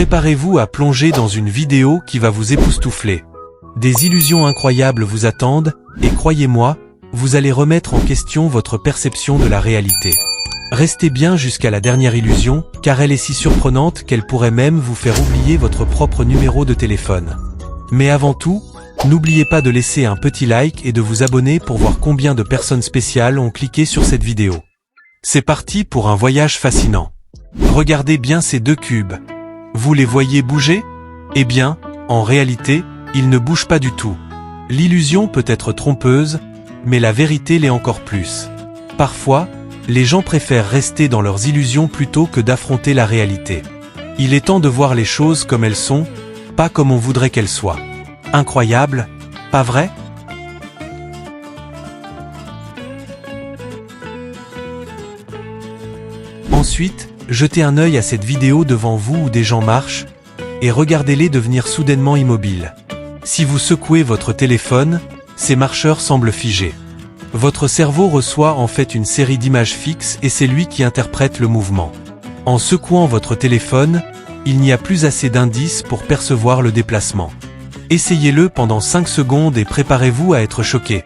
Préparez-vous à plonger dans une vidéo qui va vous époustoufler. Des illusions incroyables vous attendent, et croyez-moi, vous allez remettre en question votre perception de la réalité. Restez bien jusqu'à la dernière illusion, car elle est si surprenante qu'elle pourrait même vous faire oublier votre propre numéro de téléphone. Mais avant tout, n'oubliez pas de laisser un petit like et de vous abonner pour voir combien de personnes spéciales ont cliqué sur cette vidéo. C'est parti pour un voyage fascinant. Regardez bien ces deux cubes. Vous les voyez bouger? Eh bien, en réalité, ils ne bougent pas du tout. L'illusion peut être trompeuse, mais la vérité l'est encore plus. Parfois, les gens préfèrent rester dans leurs illusions plutôt que d'affronter la réalité. Il est temps de voir les choses comme elles sont, pas comme on voudrait qu'elles soient. Incroyable, pas vrai? Ensuite, jetez un œil à cette vidéo devant vous où des gens marchent, et regardez-les devenir soudainement immobiles. Si vous secouez votre téléphone, ces marcheurs semblent figés. Votre cerveau reçoit en fait une série d'images fixes et c'est lui qui interprète le mouvement. En secouant votre téléphone, il n'y a plus assez d'indices pour percevoir le déplacement. Essayez-le pendant 5 secondes et préparez-vous à être choqué.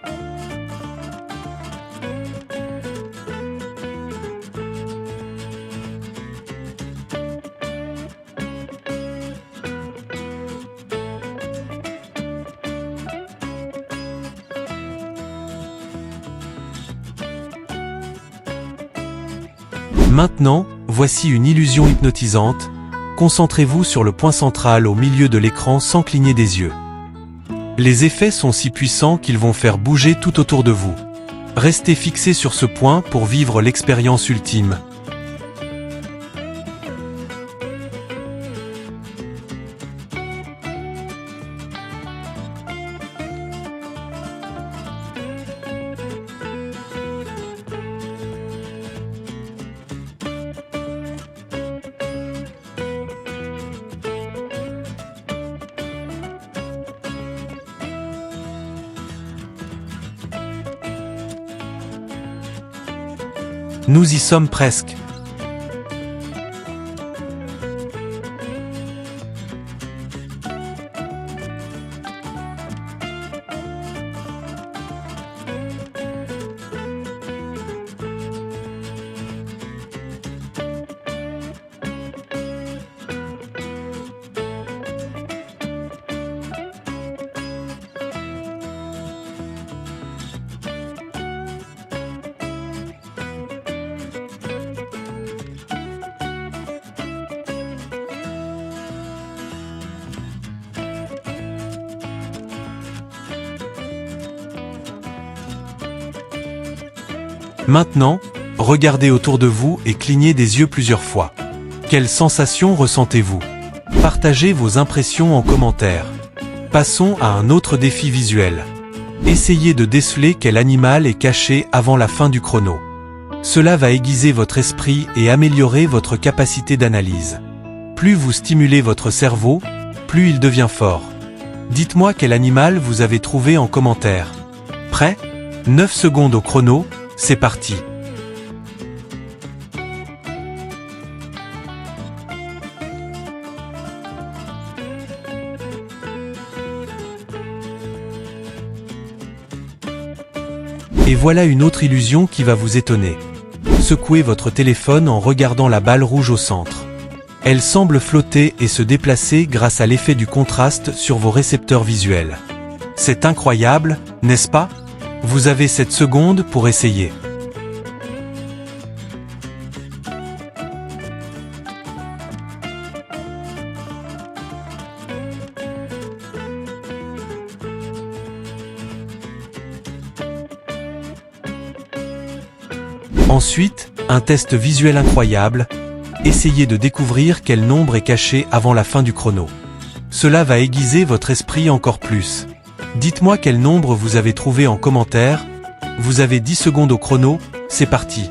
Maintenant, voici une illusion hypnotisante. Concentrez-vous sur le point central au milieu de l'écran sans cligner des yeux. Les effets sont si puissants qu'ils vont faire bouger tout autour de vous. Restez fixé sur ce point pour vivre l'expérience ultime. Nous y sommes presque. Maintenant, regardez autour de vous et clignez des yeux plusieurs fois. Quelles sensations ressentez-vous? Partagez vos impressions en commentaire. Passons à un autre défi visuel. Essayez de déceler quel animal est caché avant la fin du chrono. Cela va aiguiser votre esprit et améliorer votre capacité d'analyse. Plus vous stimulez votre cerveau, plus il devient fort. Dites-moi quel animal vous avez trouvé en commentaire. Prêt? 9 secondes au chrono. C'est parti. Et voilà une autre illusion qui va vous étonner. Secouez votre téléphone en regardant la balle rouge au centre. Elle semble flotter et se déplacer grâce à l'effet du contraste sur vos récepteurs visuels. C'est incroyable, n'est-ce pas? Vous avez 7 secondes pour essayer. Ensuite, un test visuel incroyable. Essayez de découvrir quel nombre est caché avant la fin du chrono. Cela va aiguiser votre esprit encore plus. Dites-moi quel nombre vous avez trouvé en commentaire. Vous avez 10 secondes au chrono, c'est parti.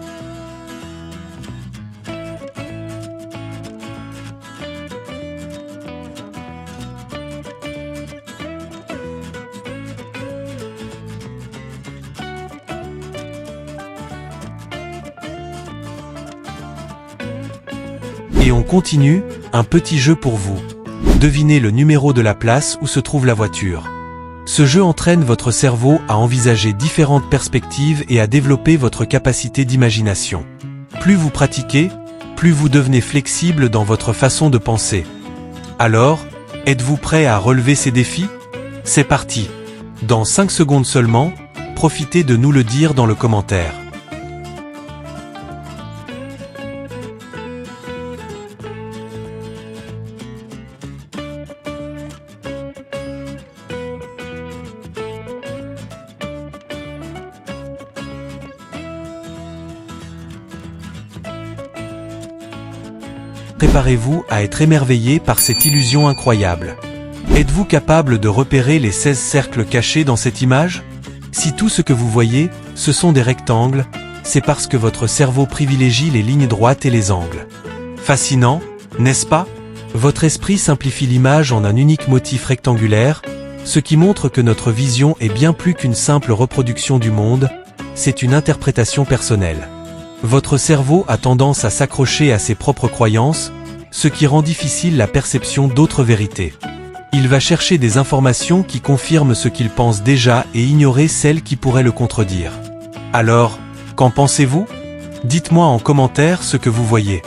Et on continue, Un petit jeu pour vous. Devinez le numéro de la place où se trouve la voiture. Ce jeu entraîne votre cerveau à envisager différentes perspectives et à développer votre capacité d'imagination. Plus vous pratiquez, plus vous devenez flexible dans votre façon de penser. Alors, êtes-vous prêt à relever ces défis? C'est parti! Dans 5 secondes seulement, profitez de nous le dire dans le commentaire. Préparez-vous à être émerveillé par cette illusion incroyable. Êtes-vous capable de repérer les 16 cercles cachés dans cette image? Si tout ce que vous voyez, ce sont des rectangles, c'est parce que votre cerveau privilégie les lignes droites et les angles. Fascinant, n'est-ce pas? Votre esprit simplifie l'image en un unique motif rectangulaire, ce qui montre que notre vision est bien plus qu'une simple reproduction du monde, c'est une interprétation personnelle. Votre cerveau a tendance à s'accrocher à ses propres croyances, ce qui rend difficile la perception d'autres vérités. Il va chercher des informations qui confirment ce qu'il pense déjà et ignorer celles qui pourraient le contredire. Alors, qu'en pensez-vous? Dites-moi en commentaire ce que vous voyez.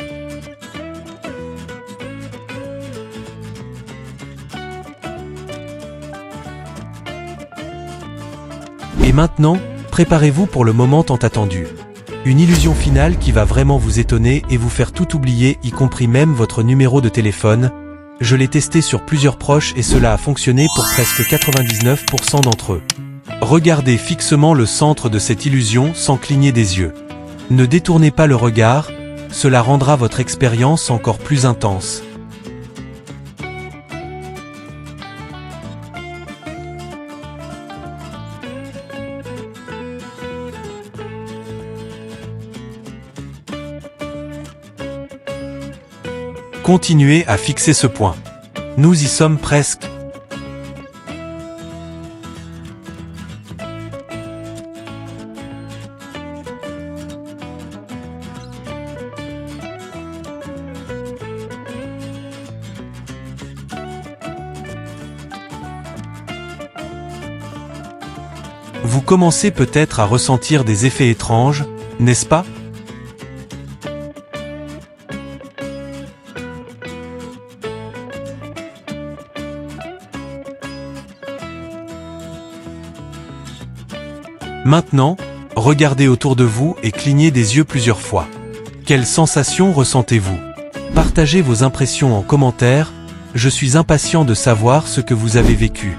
Et maintenant, préparez-vous pour le moment tant attendu. Une illusion finale qui va vraiment vous étonner et vous faire tout oublier, y compris même votre numéro de téléphone. Je l'ai testé sur plusieurs proches et cela a fonctionné pour presque 99% d'entre eux. Regardez fixement le centre de cette illusion sans cligner des yeux. Ne détournez pas le regard, cela rendra votre expérience encore plus intense. Continuez à fixer ce point. Nous y sommes presque. Vous commencez peut-être à ressentir des effets étranges, n'est-ce pas? Maintenant, regardez autour de vous et clignez des yeux plusieurs fois. Quelles sensations ressentez-vous? Partagez vos impressions en commentaire, je suis impatient de savoir ce que vous avez vécu.